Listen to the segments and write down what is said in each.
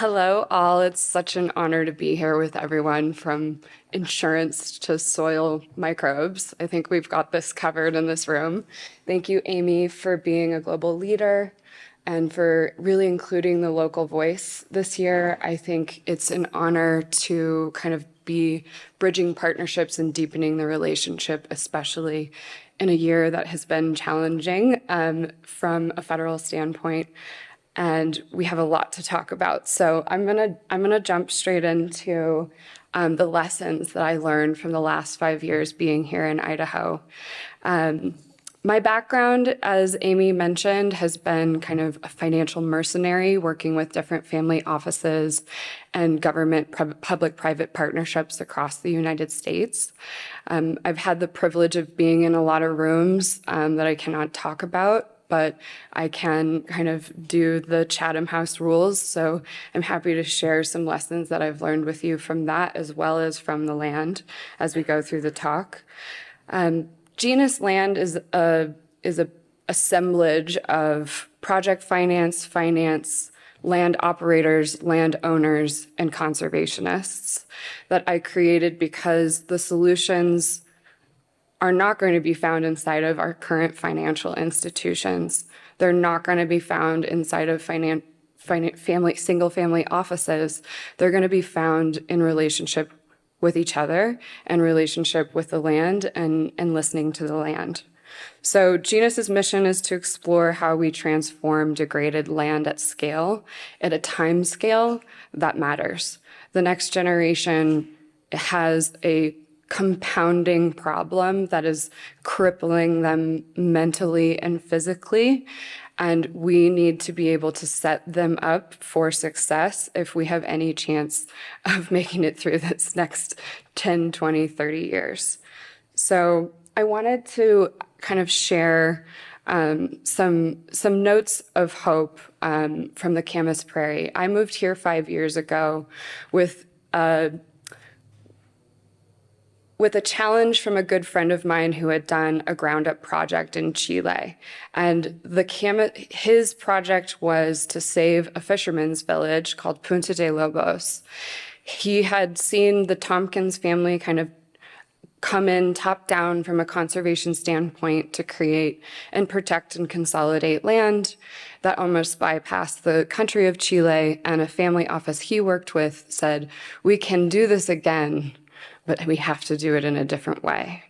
Hello, all. It's such an honor to be here with everyone from insurance to soil microbes. I think we've got this covered in this room. Thank you, Amy, for being a global leader and for really including the local voice this year. I think it's an honor to kind of be bridging partnerships and deepening the relationship, especially in a year that has been challenging from a federal standpoint. And we have a lot to talk about. So I'm gonna jump straight into the lessons that I learned from the last 5 years being here in Idaho. My background, as Amy mentioned, has been kind of a financial mercenary, working with different family offices and government public-private partnerships across the United States. I've had the privilege of being in a lot of rooms that I cannot talk about, but I can kind of do the Chatham House rules. So I'm happy to share some lessons that I've learned with you from that, as well as from the land as we go through the talk. Genus.Land is a assemblage of project finance, land operators, landowners, and conservationists that I created because the solutions are not going to be found inside of our current financial institutions. They're not going to be found inside of single-family offices. They're going to be found in relationship with each other and relationship with the land and listening to the land. So Genus's mission is to explore how we transform degraded land at scale, at a time scale that matters. The next generation has a compounding problem that is crippling them mentally and physically. And we need to be able to set them up for success if we have any chance of making it through this next 10, 20, 30 years. So I wanted to kind of share some notes of hope from the Camas Prairie. I moved here 5 years ago with a challenge from a good friend of mine who had done a ground-up project in Chile. And his project was to save a fisherman's village called Punta de Lobos. He had seen the Tompkins family kind of come in top-down from a conservation standpoint to create and protect and consolidate land that almost bypassed the country of Chile, and a family office he worked with said, "We can do this again, but we have to do it in a different way."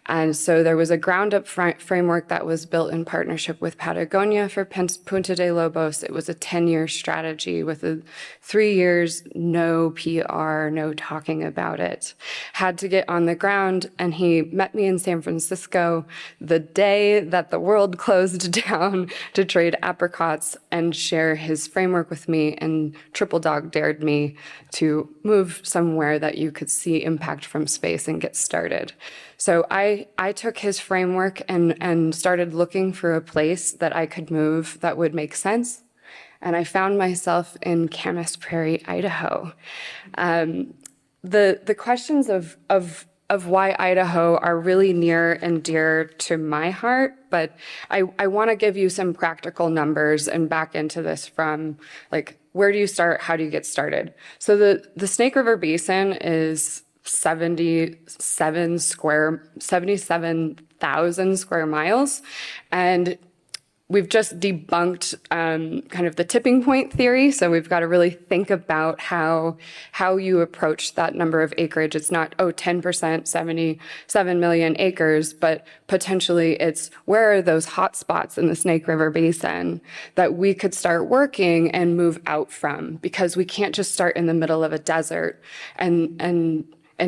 And so there was a ground-up framework that was built in partnership with Patagonia for Punta de Lobos. It was a 10-year strategy with 3 years, no PR, no talking about it. Had to get on the ground, and he met me in San Francisco the day that the world closed down to trade apricots and share his framework with me, and triple dog dared me to move somewhere that you could see impact from space and get started. So I took his framework and started looking for a place that I could move that would make sense. And I found myself in Camas Prairie, Idaho. The questions of why Idaho are really near and dear to my heart, but I want to give you some practical numbers and back into this from, like, where do you start? How do you get started? So the Snake River Basin is 77,000 square miles. And we've just debunked kind of the tipping point theory. So we've got to really think about how you approach that number of acreage. It's not, 10%, 77 million acres, but potentially it's where are those hot spots in the Snake River Basin that we could start working and move out from, because we can't just start in the middle of a desert and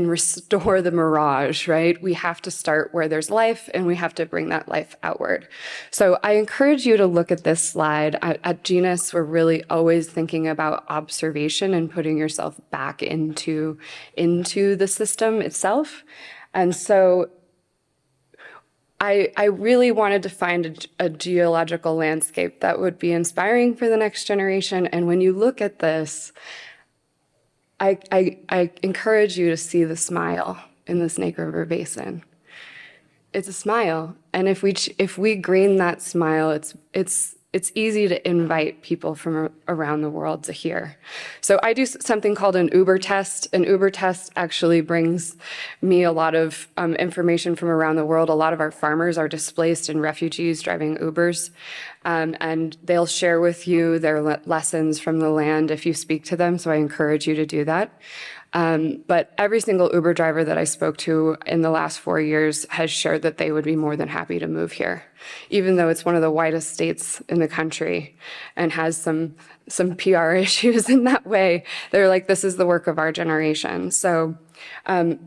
restore the mirage, right? We have to start where there's life, and we have to bring that life outward. So I encourage you to look at this slide. At Genus, we're really always thinking about observation and putting yourself back into the system itself. And so I really wanted to find a geological landscape that would be inspiring for the next generation. And when you look at this, I encourage you to see the smile in the Snake River Basin. It's a smile, and if we green that smile, it's it's easy to invite people from around the world to here. So I do something called an Uber test. An Uber test actually brings me a lot of information from around the world. A lot of our farmers are displaced and refugees driving Ubers, and they'll share with you their lessons from the land if you speak to them, so I encourage you to do that. But every single Uber driver that I spoke to in the last 4 years has shared that they would be more than happy to move here, even though it's one of the whitest states in the country and has some PR issues in that way. They're like, this is the work of our generation. So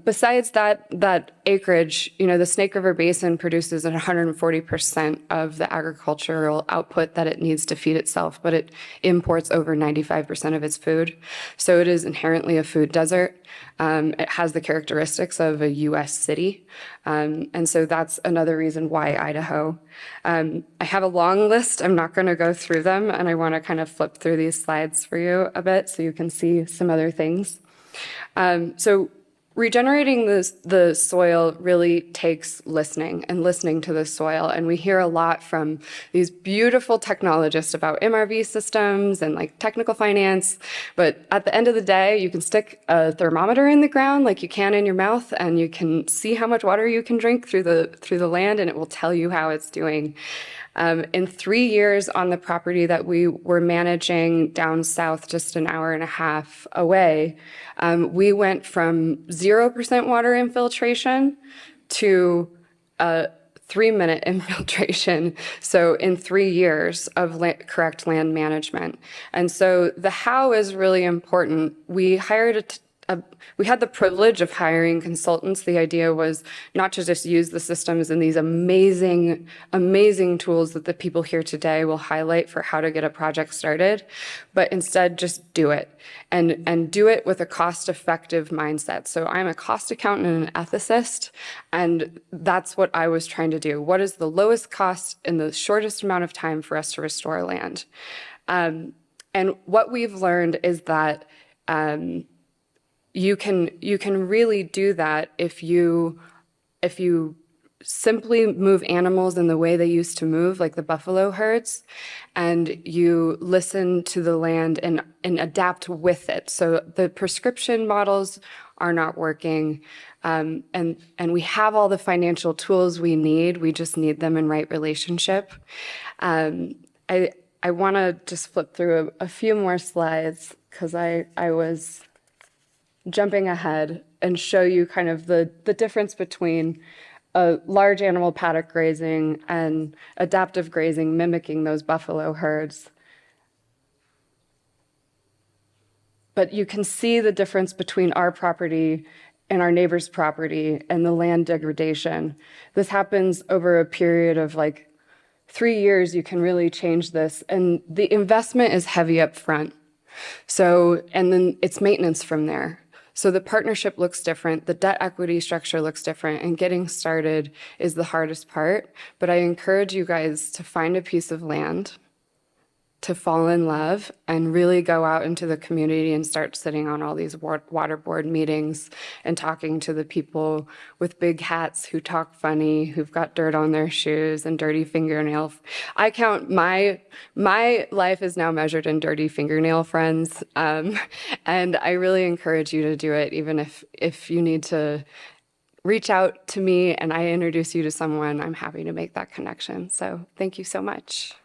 besides that acreage, the Snake River Basin produces 140% of the agricultural output that it needs to feed itself, but it imports over 95% of its food. So it is inherently a food desert. It has the characteristics of a U.S. city. And so that's another reason why Idaho. I have a long list. I'm not going to go through them, and I want to kind of flip through these slides for you a bit so you can see some other things. So regenerating the soil really takes listening to the soil. And we hear a lot from these beautiful technologists about MRV systems and like technical finance. But at the end of the day, you can stick a thermometer in the ground like you can in your mouth, and you can see how much water you can drink through the land, and it will tell you how it's doing. In 3 years on the property that we were managing down south, just an hour and a half away, we went from 0% water infiltration to 3-minute infiltration. So in 3 years of correct land management. And so the how is really important. We had the privilege of hiring consultants. The idea was not to just use the systems and these amazing, amazing tools that the people here today will highlight for how to get a project started, but instead just do it and do it with a cost-effective mindset. So I'm a cost accountant and an ethicist, and that's what I was trying to do. What is the lowest cost in the shortest amount of time for us to restore land? And what we've learned is that you can really do that if you simply move animals in the way they used to move, like the buffalo herds, and you listen to the land and adapt with it. So the prescription models are not working, and we have all the financial tools we need. We just need them in right relationship. I want to just flip through a few more slides because I was jumping ahead and show you kind of the difference between a large animal paddock grazing and adaptive grazing mimicking those buffalo herds. But you can see the difference between our property and our neighbor's property and the land degradation. This happens over a period of like 3 years. You can really change this, and the investment is heavy up front. So, and then it's maintenance from there. So the partnership looks different, the debt equity structure looks different, and getting started is the hardest part. But I encourage you guys to find a piece of land, to fall in love, and really go out into the community and start sitting on all these water board meetings and talking to the people with big hats who talk funny, who've got dirt on their shoes and dirty fingernails. I count my life is now measured in dirty fingernail friends, and I really encourage you to do it, even if you need to reach out to me and I introduce you to someone. I'm happy to make that connection. So thank you so much.